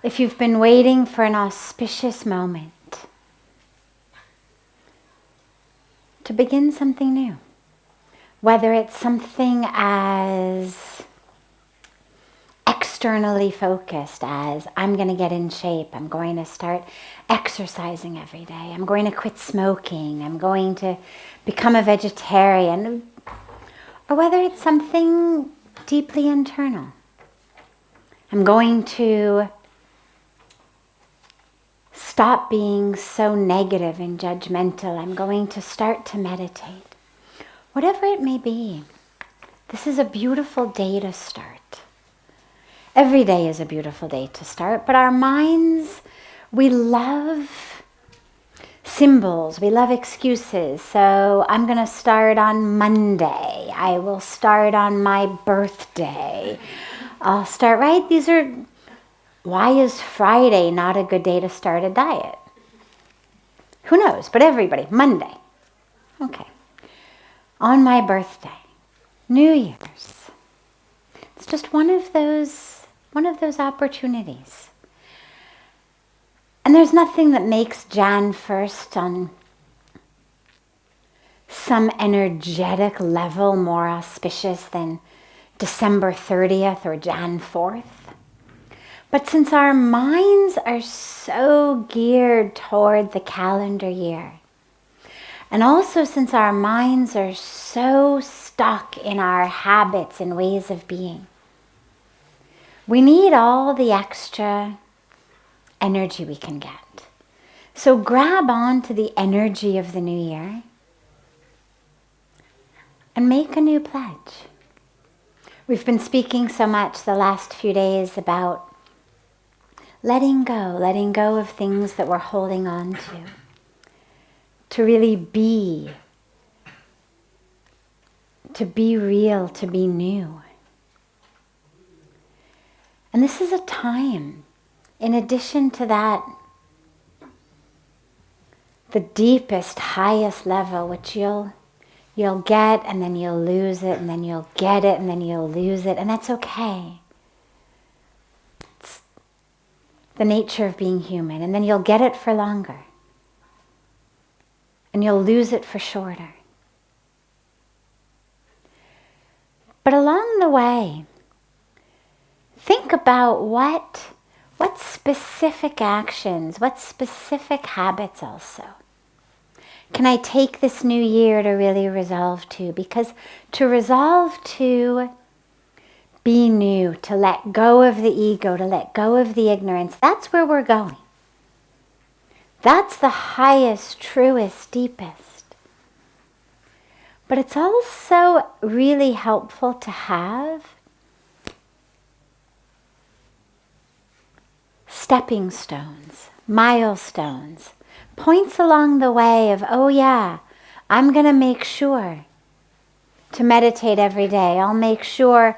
if you've been waiting for an auspicious moment to begin something new, whether it's something as externally focused as I'm going to get in shape, I'm going to start exercising every day, I'm going to quit smoking, I'm going to become a vegetarian, or whether it's something deeply internal. I'm going to stop being so negative and judgmental. I'm going to start to meditate. Whatever it may be, this is a beautiful day to start. Every day is a beautiful day to start, but our minds, we love symbols, we love excuses. So I'm going to start on Monday. I will start on my birthday. I'll start, right? Why is Friday not a good day to start a diet? Who knows? But everybody, Monday. Okay. On my birthday, New Year's. It's just one of those opportunities. And there's nothing that makes Jan 1st on some energetic level more auspicious than December 30th or Jan 4th. But since our minds are so geared toward the calendar year, and also since our minds are so stuck in our habits and ways of being, we need all the extra energy we can get. So grab on to the energy of the new year and make a new pledge. We've been speaking so much the last few days about letting go of things that we're holding on to really be, to be real, to be new. And this is a time, in addition to that, the deepest, highest level, which you'll get and then you'll lose it, and then you'll get it and then you'll lose it, and that's okay. It's the nature of being human. And then you'll get it for longer, and you'll lose it for shorter. But along the way, think about what specific actions, what specific habits also can I take this new year to really resolve to? Because to resolve to be new, to let go of the ego, to let go of the ignorance, that's where we're going. That's the highest, truest, deepest. But it's also really helpful to have stepping stones, milestones, points along the way of, oh yeah, I'm going to make sure to meditate every day. I'll make sure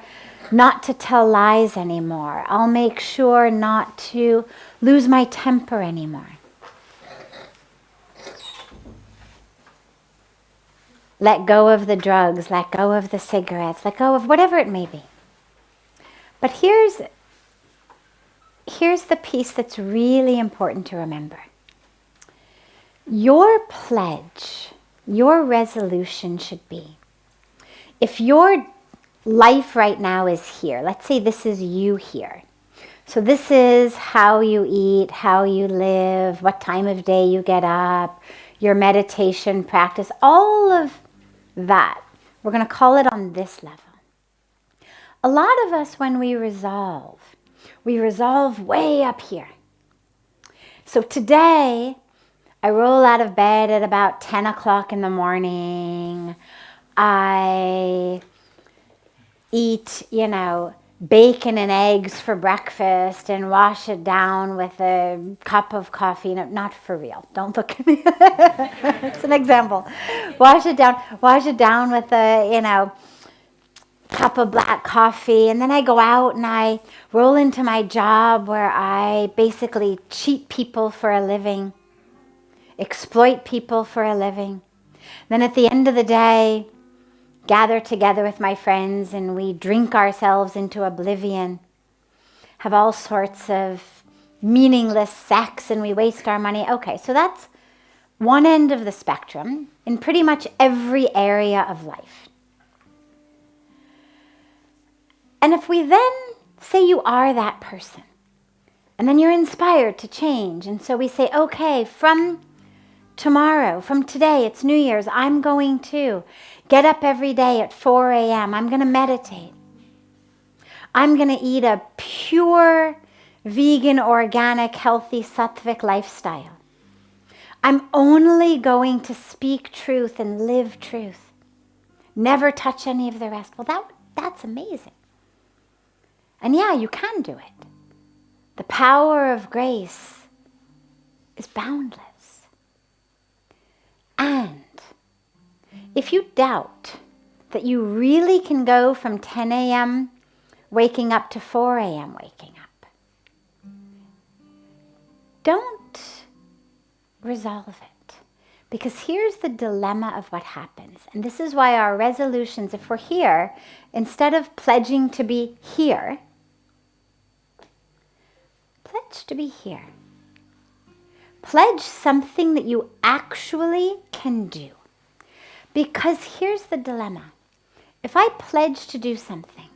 not to tell lies anymore. I'll make sure not to lose my temper anymore. Let go of the drugs, let go of the cigarettes, let go of whatever it may be. But here's the piece that's really important to remember. Your pledge, your resolution should be, if your life right now is here, let's say this is you here. So this is how you eat, how you live, what time of day you get up, your meditation practice, all of that. We're going to call it on this level. A lot of us, when we resolve way up here. So today, I roll out of bed at about 10 o'clock in the morning. I eat, bacon and eggs for breakfast and wash it down with a cup of coffee. No, not for real. Don't look at me. It's an example. Wash it down with a, cup of black coffee, and then I go out and I roll into my job where I basically cheat people for a living, exploit people for a living. Then at the end of the day, gather together with my friends and we drink ourselves into oblivion, have all sorts of meaningless sex and we waste our money. Okay, so that's one end of the spectrum in pretty much every area of life. And if we then say you are that person, and then you're inspired to change, and so we say, okay, from tomorrow, from today, it's New Year's, I'm going to get up every day at 4 a.m. I'm going to meditate. I'm going to eat a pure, vegan, organic, healthy, sattvic lifestyle. I'm only going to speak truth and live truth. Never touch any of the rest. Well, that's amazing. And yeah, you can do it. The power of grace is boundless. And if you doubt that you really can go from 10 a.m. waking up to 4 a.m. waking up, don't resolve it. Because here's the dilemma of what happens. And this is why our resolutions, if we're here, instead of pledging to be here, pledge to be here. Pledge something that you actually can do. Because here's the dilemma. If I pledge to do something,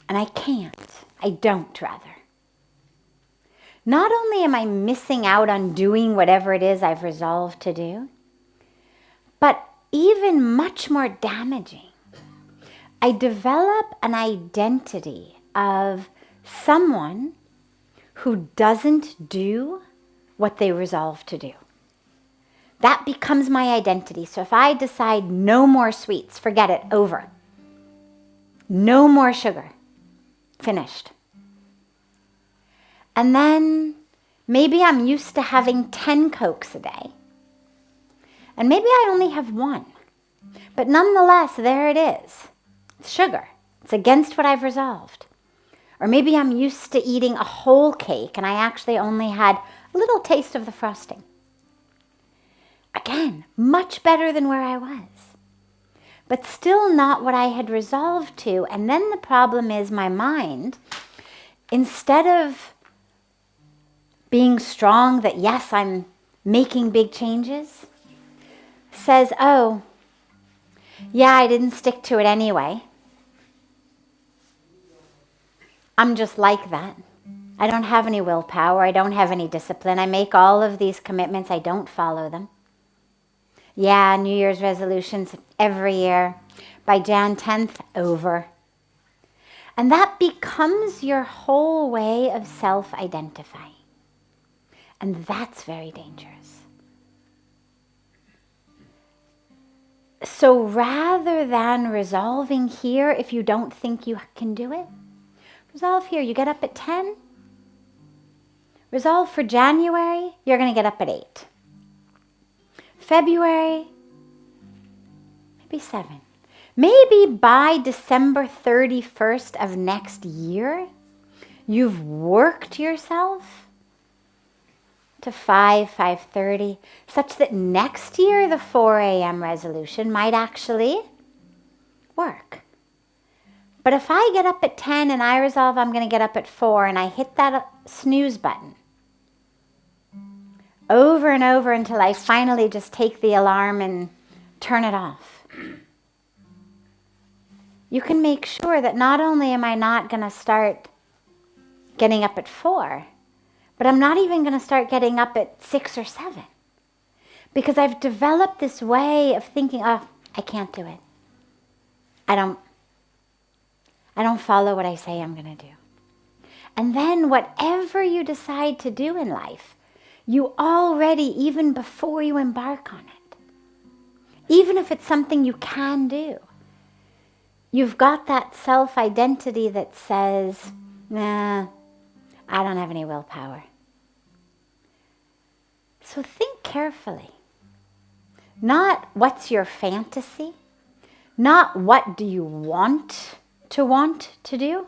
and I can't, I don't rather, not only am I missing out on doing whatever it is I've resolved to do, but even much more damaging, I develop an identity of someone who doesn't do what they resolve to do. That becomes my identity. So if I decide no more sweets, forget it, over. No more sugar, finished. And then maybe I'm used to having 10 Cokes a day. And maybe I only have one. But nonetheless, there it is. It's sugar. It's against what I've resolved. Or maybe I'm used to eating a whole cake and I actually only had a little taste of the frosting. Again, much better than where I was. But still not what I had resolved to. And then the problem is my mind, instead of being strong that yes, I'm making big changes, says, oh, yeah, I didn't stick to it anyway. I'm just like that. I don't have any willpower. I don't have any discipline. I make all of these commitments. I don't follow them. Yeah, New Year's resolutions every year. By Jan 10th, over. And that becomes your whole way of self-identifying. And that's very dangerous. So rather than resolving here, if you don't think you can do it, resolve here. You get up at 10. Resolve for January, you're going to get up at 8. February, maybe 7. Maybe by December 31st of next year, you've worked yourself to 5:30, such that next year the 4 a.m. resolution might actually work. But if I get up at 10 and I resolve I'm going to get up at 4 and I hit that snooze button over and over until I finally just take the alarm and turn it off, you can make sure that not only am I not going to start getting up at 4, but I'm not even going to start getting up at 6 or 7. Because I've developed this way of thinking, oh, I can't do it. I don't follow what I say I'm going to do. And then whatever you decide to do in life, you already, even before you embark on it, even if it's something you can do, you've got that self-identity that says, nah, I don't have any willpower. So think carefully. Not what's your fantasy, not what do you want to do.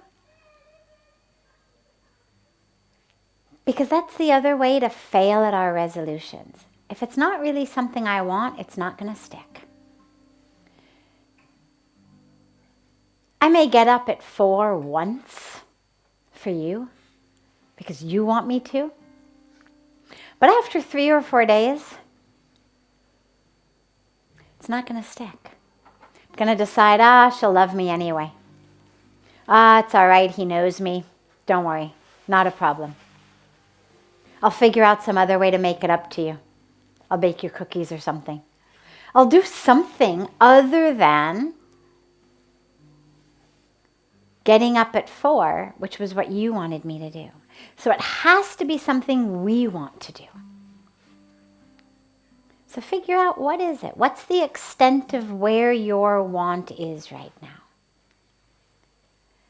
Because that's the other way to fail at our resolutions. If it's not really something I want, it's not going to stick. I may get up at 4 once for you, because you want me to. But after 3 or 4 days, it's not going to stick. I'm going to decide, she'll love me anyway. It's all right, he knows me. Don't worry, not a problem. I'll figure out some other way to make it up to you. I'll bake you cookies or something. I'll do something other than getting up at 4, which was what you wanted me to do. So it has to be something we want to do. So figure out, what is it? What's the extent of where your want is right now?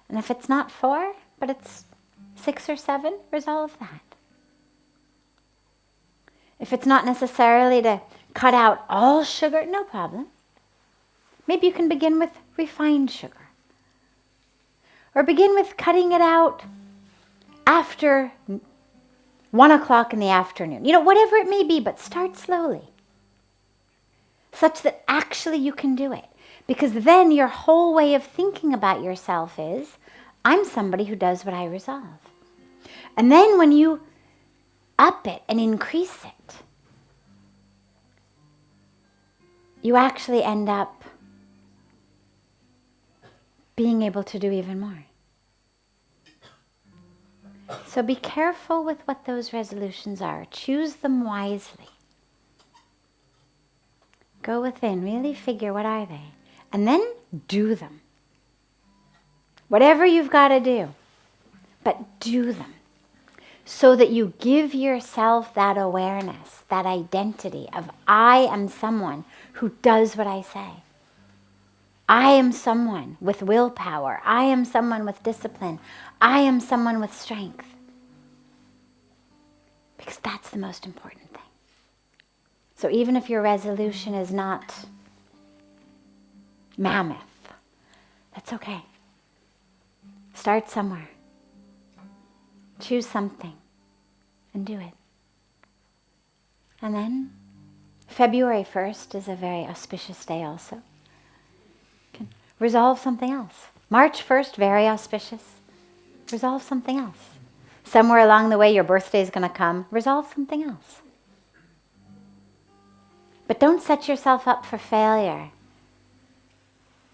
And if it's not 4, but it's 6 or 7, resolve that. If it's not necessarily to cut out all sugar, no problem. Maybe you can begin with refined sugar. Or begin with cutting it out after 1 o'clock in the afternoon. Whatever it may be, but start slowly. Such that actually you can do it. Because then your whole way of thinking about yourself is, I'm somebody who does what I resolve. And then when you up it and increase it, you actually end up being able to do even more. So be careful with what those resolutions are. Choose them wisely. Go within, really figure, what are they? And then do them. Whatever you've got to do, but do them. So that you give yourself that awareness, that identity of, I am someone who does what I say. I am someone with willpower. I am someone with discipline. I am someone with strength. Because that's the most important thing. So even if your resolution is not mammoth, that's okay. Start somewhere. Choose something and do it. And then February 1st is a very auspicious day also. You can resolve something else. March 1st, very auspicious. Resolve something else. Somewhere along the way your birthday is going to come. Resolve something else. But don't set yourself up for failure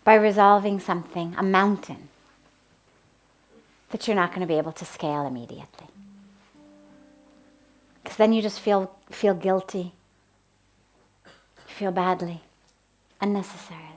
by resolving something, a mountain, that you're not going to be able to scale immediately. Because then you just feel guilty. You feel badly, unnecessarily.